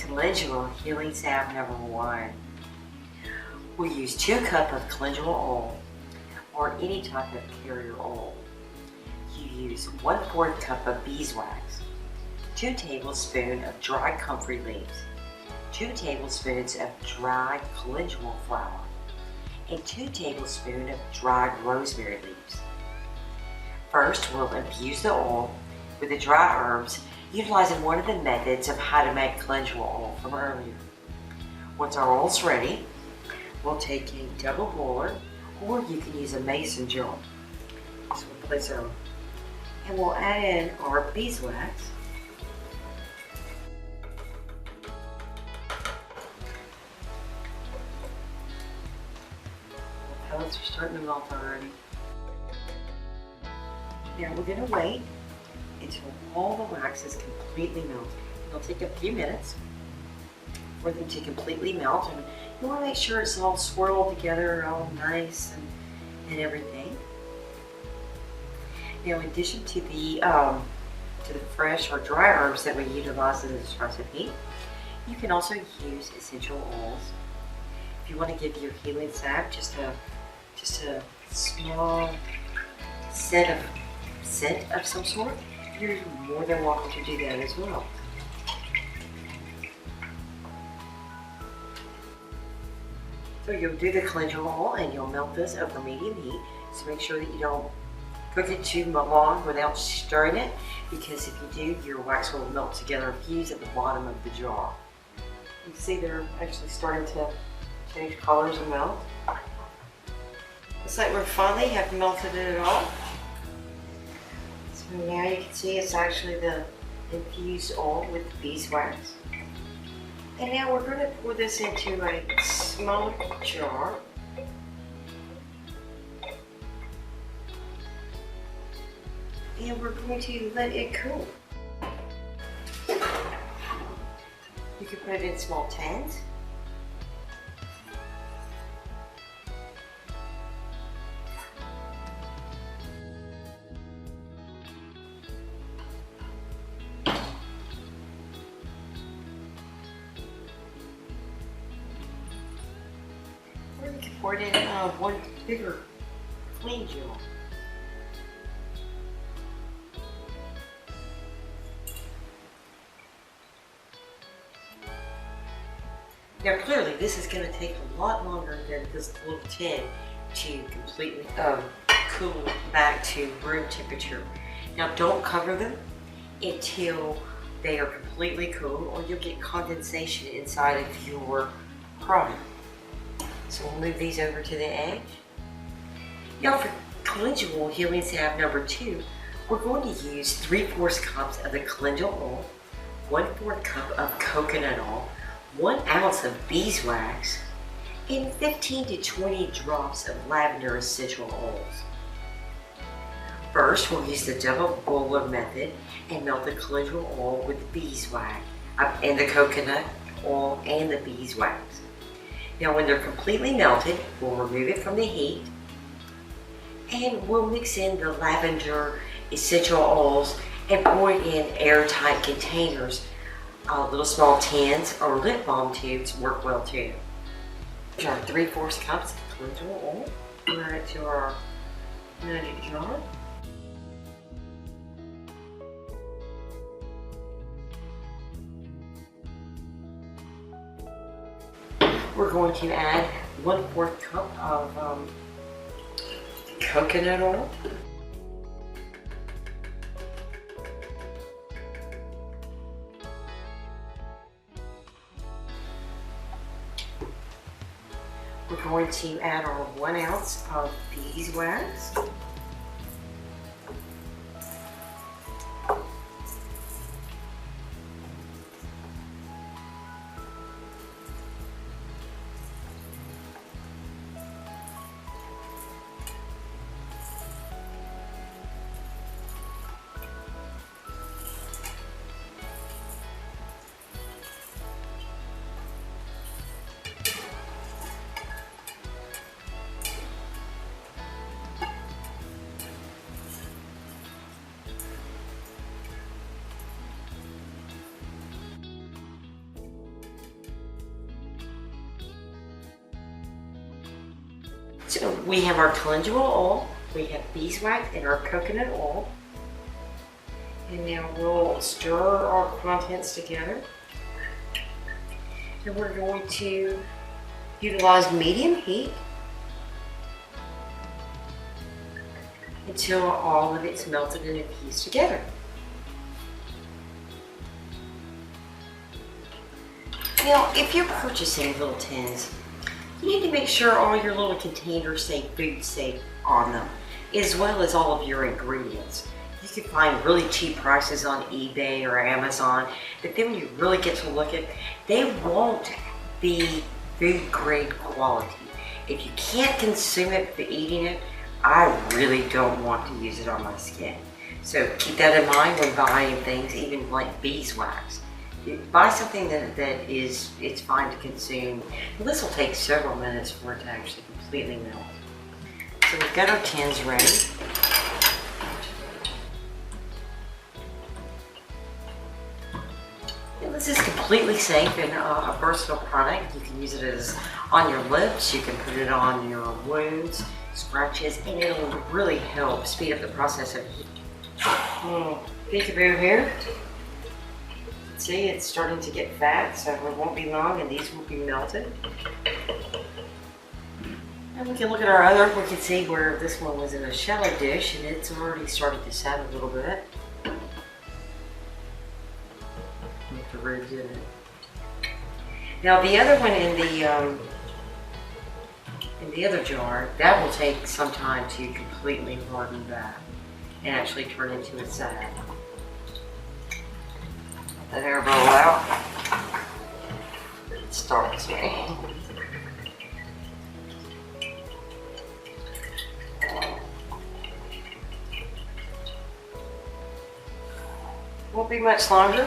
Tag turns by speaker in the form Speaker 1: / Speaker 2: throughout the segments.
Speaker 1: Calendula Healing Salve number 1. We'll use 2 cups of calendula oil or any type of carrier oil. You use 1/4 cup of beeswax, 2 tablespoons of dried comfrey leaves, 2 tablespoons of dried calendula flower, and 2 tablespoons of dried rosemary leaves. First, we'll infuse the oil with the dry herbs, utilizing one of the methods of how to make calendula oil from earlier. Once our oil's ready, we'll take a double boiler, or you can use a mason jar. So we'll place our, and we'll add in our beeswax. The pellets are starting to melt already. Now we're going to wait until all the wax is completely melted. It'll take a few minutes for them to completely melt, and you want to make sure it's all swirled together, all nice and everything. Now, in addition to the fresh or dry herbs that we utilize in this recipe, you can also use essential oils. If you want to give your healing salve just a small scent of some sort, you're more than welcome to do that as well. So you'll do the calendula oil and you'll melt this over medium heat. So make sure that you don't cook it too long without stirring it, because if you do, your wax will melt together and fuse at the bottom of the jar. You can see they're actually starting to change colors and melt. Looks like we finally have melted it all. So now you can see it's actually the infused oil with beeswax. And now we're going to pour this into a small jar. And we're going to let it cool. You can put it in small tins. Or you can pour it in one bigger clean jar. Now clearly this is going to take a lot longer than this little tin to completely cool back to room temperature. Now don't cover them until they are completely cool, or you'll get condensation inside of your product. So we'll move these over to the edge. Now for calendula healing salve number 2, we're going to use 3/4 cups of the calendula oil, 1/4 cup of coconut oil, 1 ounce of beeswax, and 15 to 20 drops of lavender essential oils. First, we'll use the double boiler method and melt the calendula oil with the beeswax and the coconut oil and the beeswax. Now when they're completely melted, we'll remove it from the heat and we'll mix in the lavender essential oils and pour it in airtight containers. Little small tins or lip balm tubes work well too. Here's our 3/4 cups of calendula oil. We'll add it to our magic jar. We're going to add 1/4 cup of coconut oil. We're going to add our 1 ounce of beeswax. So we have our calendula oil, we have beeswax, and our coconut oil. And now we'll stir our contents together. And we're going to utilize medium heat until all of it's melted and infused together. Now, if you're purchasing little tins, you need to make sure all your little containers say food safe on them, as well as all of your ingredients. You can find really cheap prices on eBay or Amazon, but then when you really get to look at it, they won't be food grade quality. If you can't consume it for eating it, I really don't want to use it on my skin. So keep that in mind when buying things, even like beeswax. Buy something that it's fine to consume. And this will take several minutes for it to actually completely melt. So we've got our tins ready. And this is completely safe and a versatile product. You can use it as on your lips, you can put it on your wounds, scratches, and it'll really help speed up the process of healing. Peekaboo here. See, it's starting to get fat, so it won't be long and these will be melted. And we can look at our other, we can see where this one was in a shallow dish and it's already started to set a little bit. With the ribs in it. Now the other one in the other jar, that will take some time to completely harden that and actually turn into a salve. Let that air roll out. It starts me. Won't be much longer.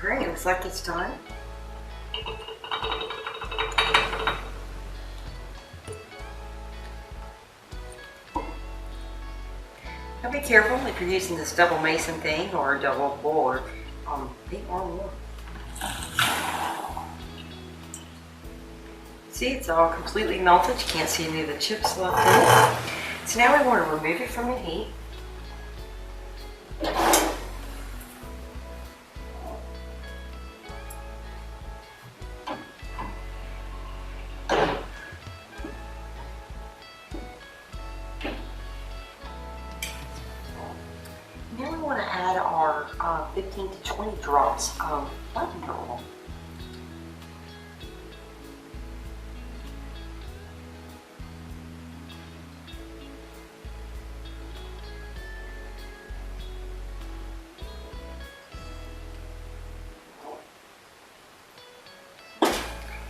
Speaker 1: Great, looks like it's done. Now be careful if you're using this double mason thing or a double board. They are warm. See, it's all completely melted. You can't see any of the chips left in it. So now we want to remove it from the heat. Now we want to add our 15 to 20 drops of lavender oil.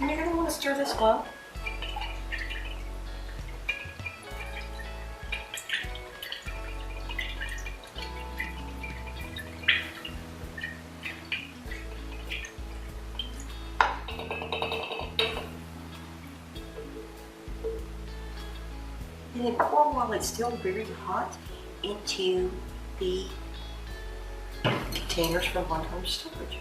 Speaker 1: And you're going to want to stir this well. And then pour while it's still very hot into the containers for one-time storage.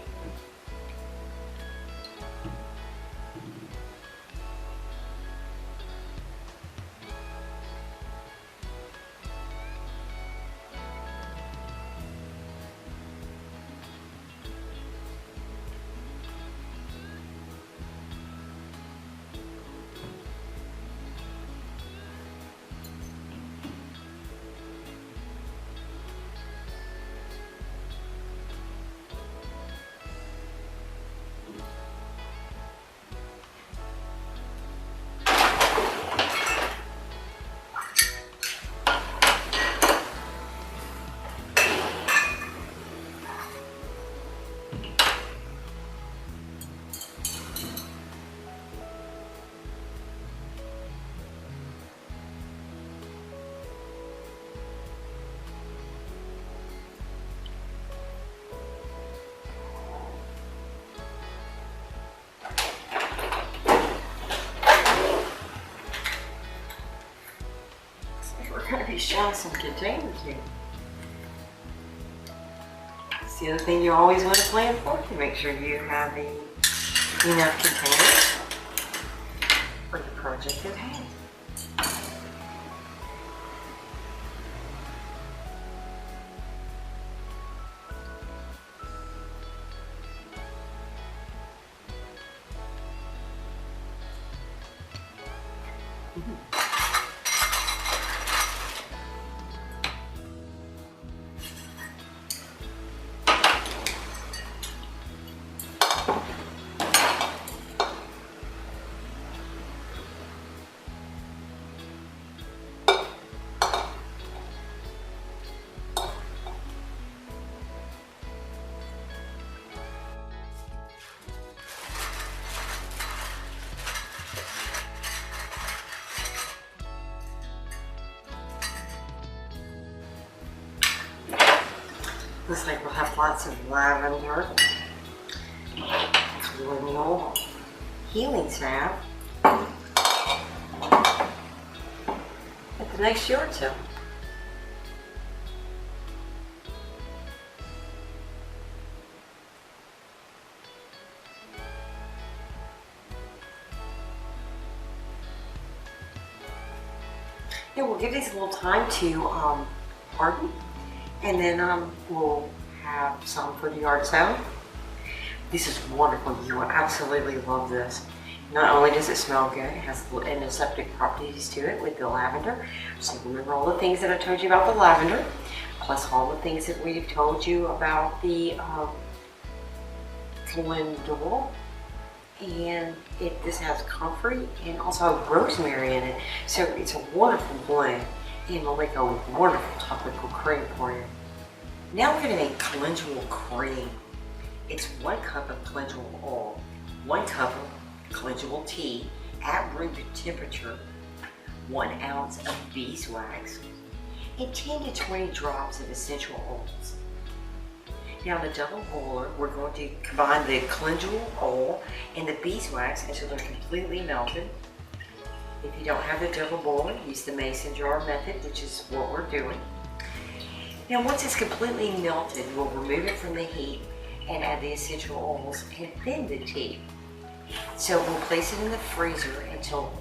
Speaker 1: we're going to be showing some containers here. It's the other thing you always want to plan for, to make sure you have enough containers for the project at hand. Looks like we'll have lots of lavender, colonial healing salve at the next year or two. Yeah, we'll give these a little time to harden. And then we'll have some for the yard sale. This is wonderful. You will absolutely love this. Not only does it smell good, it has antiseptic properties to it with the lavender. So remember all the things that I told you about the lavender, plus all the things that we've told you about the Calendula. And this has comfrey and also rosemary in it. So it's a wonderful blend. And it'll make a wonderful topical cream for you. Now we're going to make calendula cream. It's 1 cup of calendula oil, 1 cup of calendula tea at room temperature, 1 ounce of beeswax, and 10 to 20 drops of essential oils. Now in the double boiler, we're going to combine the calendula oil and the beeswax until they're completely melted. If you don't have the double boiler, use the mason jar method, which is what we're doing. Now once it's completely melted, we'll remove it from the heat and add the essential oils and then the tea. So we'll place it in the freezer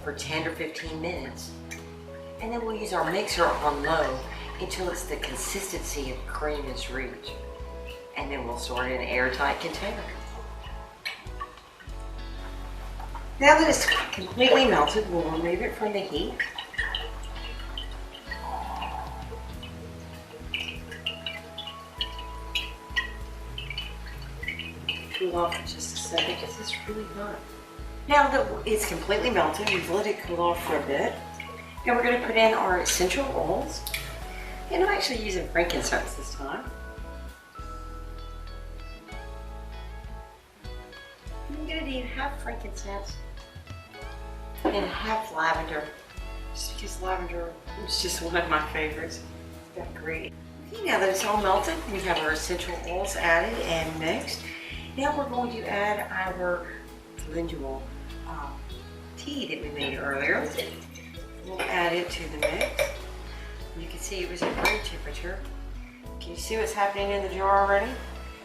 Speaker 1: for 10 or 15 minutes. And then we'll use our mixer on low until it's the consistency of cream is reached. And then we'll store it in an airtight container. Now that it's completely melted, we'll remove it from the heat. Cool off for just a second because it's really hot. Now that it's completely melted, we've let it cool off for a bit. Now we're going to put in our essential oils. And I'm actually using frankincense this time. I'm going to need half frankincense and half lavender, just because lavender is just one of my favorites. It's got great. Okay, now that it's all melted, we have our essential oils added and mixed. Now we're going to add our calendula tea that we made earlier. We'll add it to the mix. You can see it was at room temperature. Can you see what's happening in the jar already?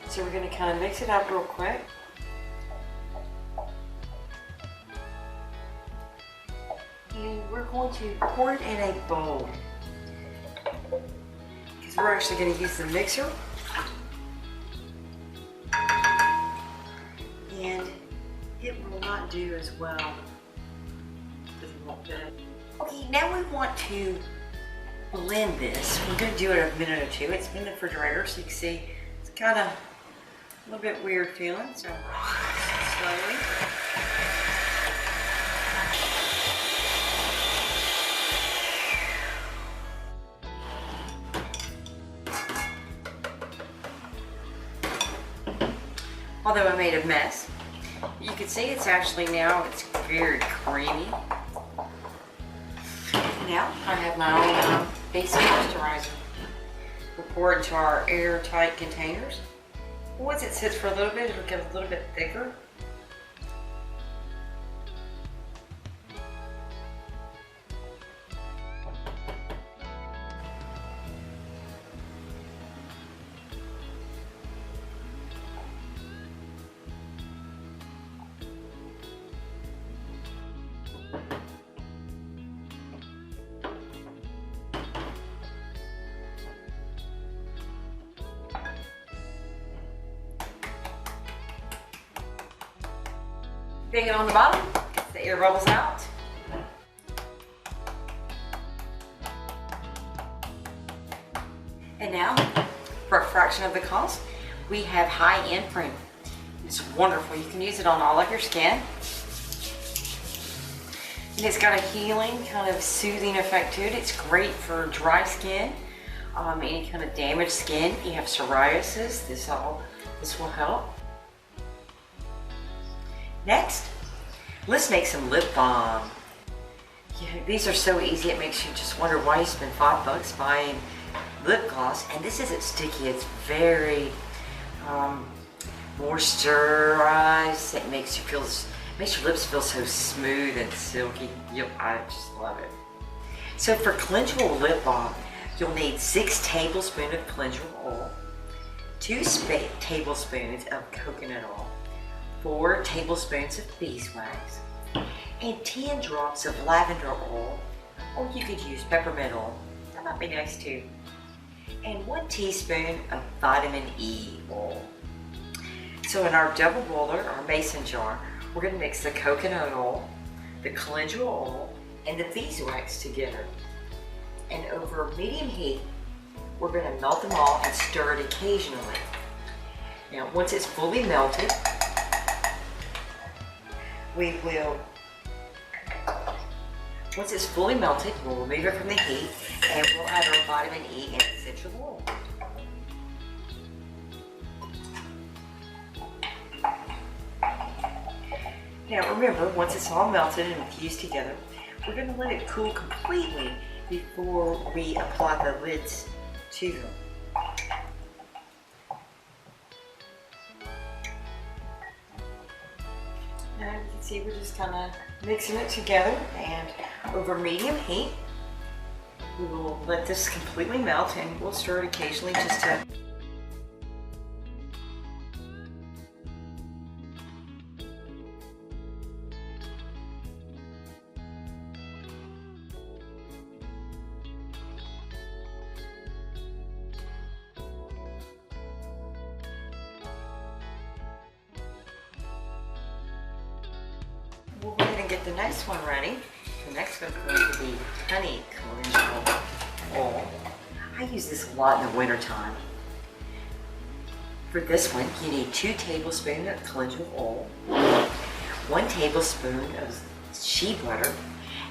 Speaker 1: So we're going to kind of mix it up real quick. And we're going to pour it in a bowl, because we're actually going to use the mixer. And it will not do as well because it won't fit. Okay, now we want to blend this. We're going to do it a minute or two. It's been in the refrigerator, so you can see it's kind of a little bit weird feeling. So slowly. Although I made a mess, you can see it's actually now, it's very creamy. Now I have my own base moisturizer. We'll pour it into our airtight containers. Once it sits for a little bit, it'll get a little bit thicker. Bring it on the bottom, get the air bubbles out. And now, for a fraction of the cost, we have high-end print. It's wonderful. You can use it on all of your skin. And it's got a healing, kind of soothing effect to it. It's great for dry skin, any kind of damaged skin. You have psoriasis, this will help. Next, let's make some lip balm. Yeah, these are so easy, it makes you just wonder why you spend $5 buying lip gloss. And this isn't sticky, it's very moisturized. It makes your lips feel so smooth and silky. I just love it. So for calendula lip balm, you'll need 6 tablespoons of calendula oil, 2 tablespoons of coconut oil, 4 tablespoons of beeswax, and 10 drops of lavender oil, or you could use peppermint oil. That might be nice too. And 1 teaspoon of vitamin E oil. So in our double boiler, our mason jar, we're going to mix the coconut oil, the calendula oil, and the beeswax together. And over medium heat, we're going to melt them all and stir it occasionally. Now, once it's fully melted, we'll remove it from the heat, and we'll add our vitamin E and essential oil. Now remember, once it's all melted and infused together, we're going to let it cool completely before we apply the lids to them. Now you can see we're just kind of mixing it together, and over medium heat, we will let this completely melt, and we'll stir it occasionally just to we'll go ahead and get the next one ready. The next one is going to be honey calendula oil. I use this a lot in the winter time. For this one, you need 2 tablespoons of calendula oil, 1 tablespoon of shea butter,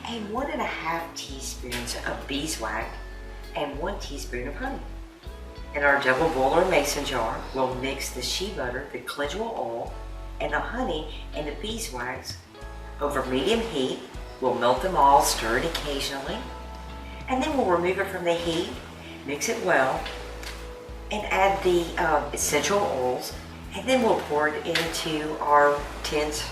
Speaker 1: and 1.5 teaspoons of beeswax, and 1 teaspoon of honey. In our double boiler mason jar, we'll mix the shea butter, the calendula oil, and the honey and the beeswax over medium heat. We'll melt them all, stir it occasionally, and then we'll remove it from the heat, mix it well, and add the essential oils, and then we'll pour it into our tins.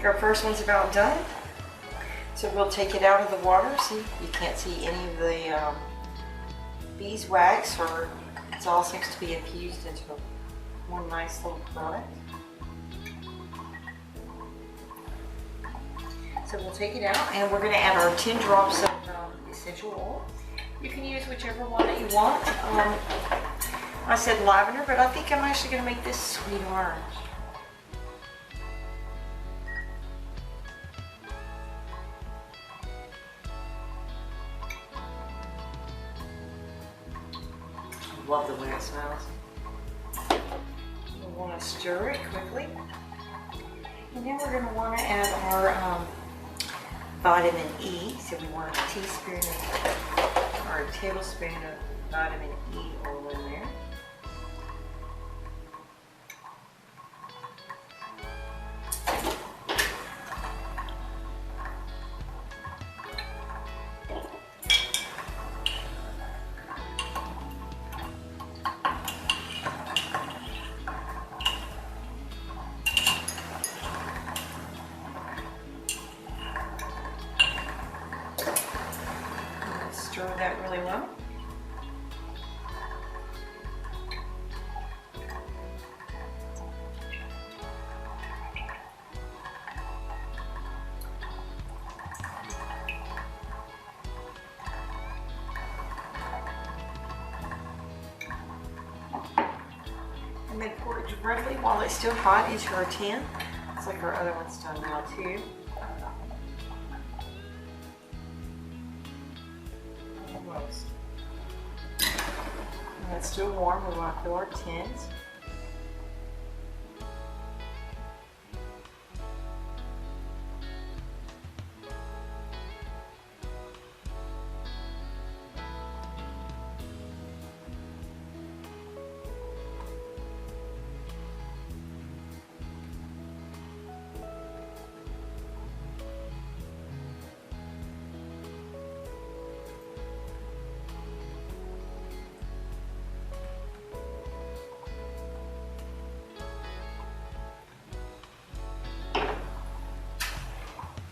Speaker 1: Our first one's about done, so we'll take it out of the water. See, you can't see any of the beeswax, or it all seems to be infused into one nice little product. So we'll take it out, and we're going to add our 10 drops of essential oil. You can use whichever one that you want. I said lavender, but I think I'm actually going to make this sweet orange. Love the way it smells. We want to stir it quickly, and then we're going to want to add our vitamin E. So we want a tablespoon of vitamin E oil in there. stir that really well. And then pour it directly while it's still hot into our tin. It's like our other one's done now too. Almost. And it's still warm. We want to fill our tins.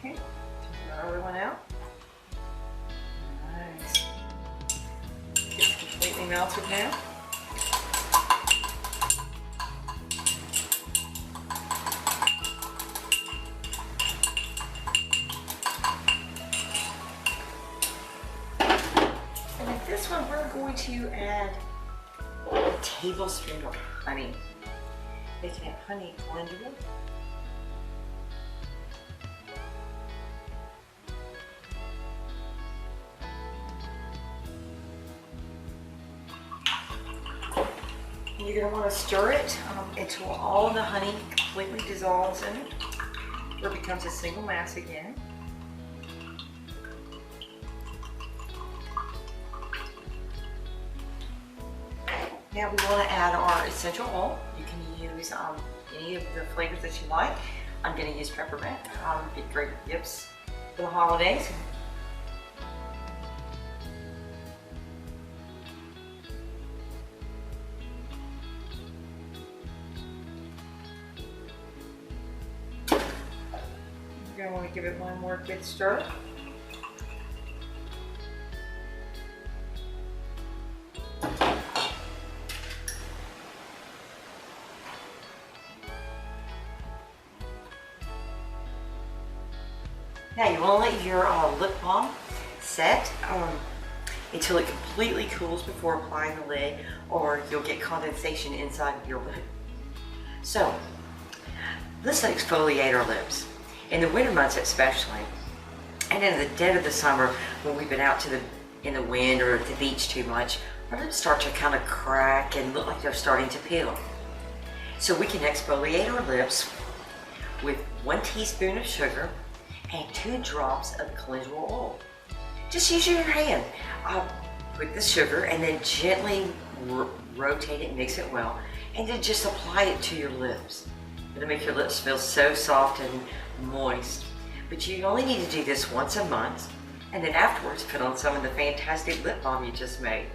Speaker 1: Okay, take our other one out. Nice. It's completely melted now. And with this one, we're going to add a tablespoon of honey. They can have honey calendula. You're going to want to stir it until all the honey completely dissolves in it, where it becomes a single mass again. Now we want to add our essential oil. You can use any of the flavors that you like. I'm going to use peppermint. Be great gifts for the holidays. You're going to want to give it one more good stir. Now you want to let your lip balm set until it completely cools before applying the lid, or you'll get condensation inside of your lip. So let's exfoliate our lips. In the winter months especially, and in the dead of the summer when we've been out in the wind or at the beach too much, our lips start to kind of crack and look like they're starting to peel. So we can exfoliate our lips with 1 teaspoon of sugar and 2 drops of calendula oil. Just use your hand. Put the sugar and then gently rotate it, mix it well, and then just apply it to your lips. It'll make your lips feel so soft and moist. But you only need to do this once a month, and then afterwards put on some of the fantastic lip balm you just made.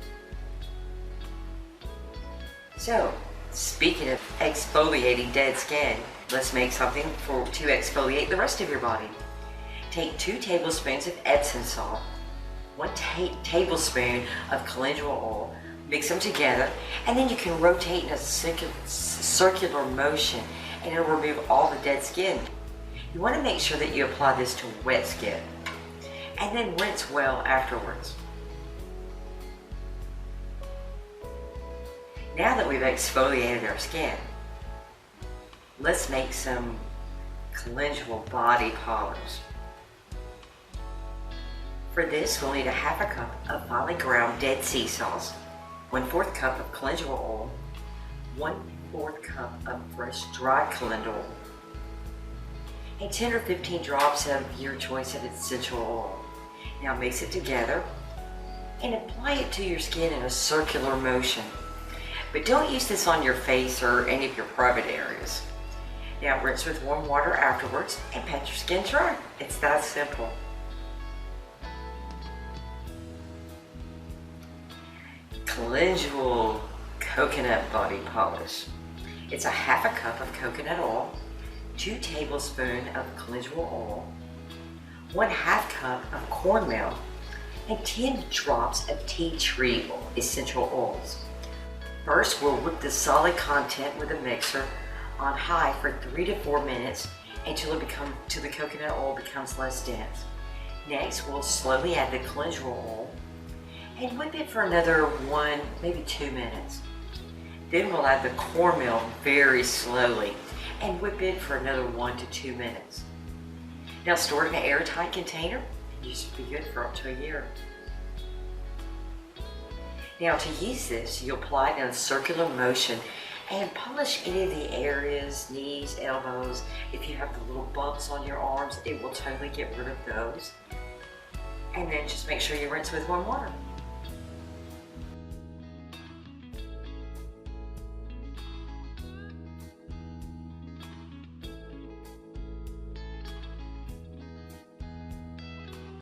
Speaker 1: So, speaking of exfoliating dead skin, let's make something to exfoliate the rest of your body. Take 2 tablespoons of Epsom salt, 1 tablespoon of calendula oil, mix them together, and then you can rotate in a circular motion, and it'll remove all the dead skin. You want to make sure that you apply this to wet skin, and then rinse well afterwards. Now that we've exfoliated our skin, let's make some calendula body polish. For this, we'll need a ½ cup of finely ground dead sea salt, 1/4 cup of calendula oil, 1/4 cup of fresh dry calendula, and 10 or 15 drops of your choice of essential oil. Now mix it together and apply it to your skin in a circular motion. But don't use this on your face or any of your private areas. Now rinse with warm water afterwards and pat your skin dry. It's that simple. Calendula coconut body polish. It's a ½ cup of coconut oil, 2 tablespoons of calendula oil, 1/2 cup of cornmeal, and 10 drops of tea tree essential oils. First, we'll whip the solid content with a mixer on high for 3 to 4 minutes until the coconut oil becomes less dense. Next, we'll slowly add the calendula oil and whip it for another 1, maybe 2 minutes. Then we'll add the cornmeal very slowly and whip it for another 1 to 2 minutes. Now store it in an airtight container. You should be good for up to a year. Now to use this, you apply it in a circular motion and polish any of the areas, knees, elbows. If you have the little bumps on your arms, it will totally get rid of those. And then just make sure you rinse with warm water.